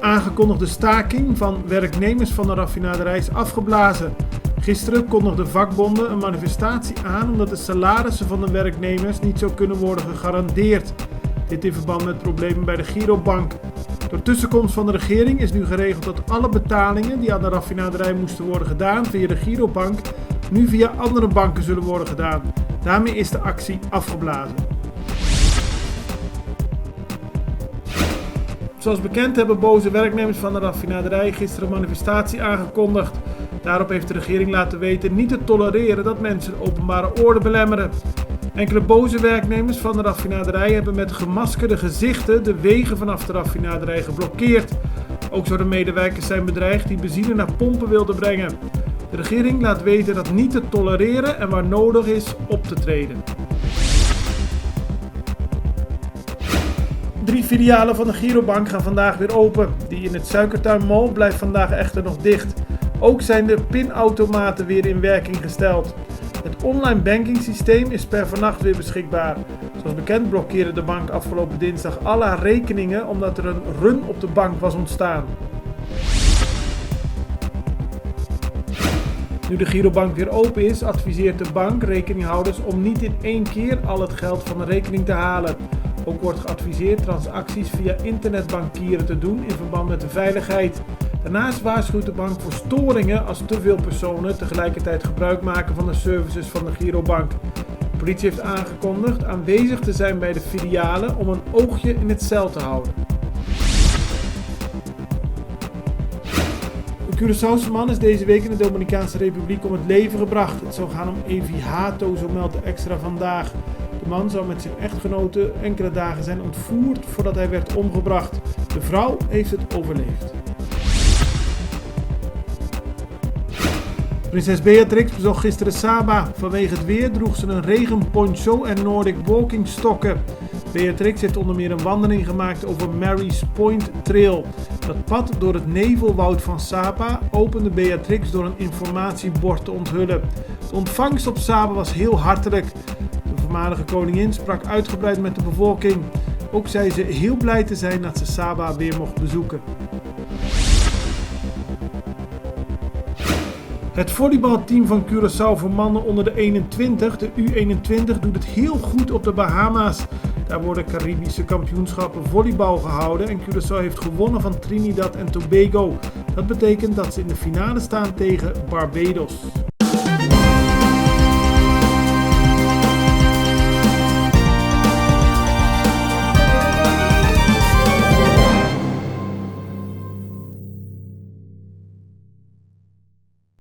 aangekondigde staking van werknemers van de raffinaderij is afgeblazen. Gisteren kondigden vakbonden een manifestatie aan omdat de salarissen van de werknemers niet zou kunnen worden gegarandeerd. Dit in verband met problemen bij de Girobank. Door tussenkomst van de regering is nu geregeld dat alle betalingen die aan de raffinaderij moesten worden gedaan via de Girobank nu via andere banken zullen worden gedaan. Daarmee is de actie afgeblazen. Zoals bekend hebben boze werknemers van de raffinaderij gisteren een manifestatie aangekondigd. Daarop heeft de regering laten weten niet te tolereren dat mensen de openbare orde belemmeren. Enkele boze werknemers van de raffinaderij hebben met gemaskerde gezichten de wegen vanaf de raffinaderij geblokkeerd. Ook zouden medewerkers zijn bedreigd die benzine naar pompen wilden brengen. De regering laat weten dat niet te tolereren en waar nodig is op te treden. 3 filialen van de Girobank gaan vandaag weer open. Die in het Suikertuin Mall blijft vandaag echter nog dicht. Ook zijn de pinautomaten weer in werking gesteld. Het online bankingsysteem is per vannacht weer beschikbaar. Zoals bekend blokkeerde de bank afgelopen dinsdag alle haar rekeningen omdat er een run op de bank was ontstaan. Nu de Girobank weer open is, adviseert de bank rekeninghouders om niet in één keer al het geld van de rekening te halen. Ook wordt geadviseerd transacties via internetbankieren te doen in verband met de veiligheid. Daarnaast waarschuwt de bank voor storingen als te veel personen tegelijkertijd gebruik maken van de services van de Girobank. De politie heeft aangekondigd aanwezig te zijn bij de filialen om een oogje in het zeil te houden. Een Curaçaose man is deze week in de Dominicaanse Republiek om het leven gebracht. Het zou gaan om Evi Hato, zo meldt de Extra vandaag. De man zou met zijn echtgenote enkele dagen zijn ontvoerd voordat hij werd omgebracht. De vrouw heeft het overleefd. Prinses Beatrix bezocht gisteren Saba. Vanwege het weer droeg ze een regenponcho en Nordic walking stokken. Beatrix heeft onder meer een wandeling gemaakt over Mary's Point Trail. Dat pad door het nevelwoud van Saba opende Beatrix door een informatiebord te onthullen. De ontvangst op Saba was heel hartelijk. De voormalige koningin sprak uitgebreid met de bevolking. Ook zei ze heel blij te zijn dat ze Saba weer mocht bezoeken. Het volleybalteam van Curaçao voor mannen onder de 21, de U21, doet het heel goed op de Bahama's. Daar worden Caribische kampioenschappen volleybal gehouden en Curaçao heeft gewonnen van Trinidad en Tobago. Dat betekent dat ze in de finale staan tegen Barbados.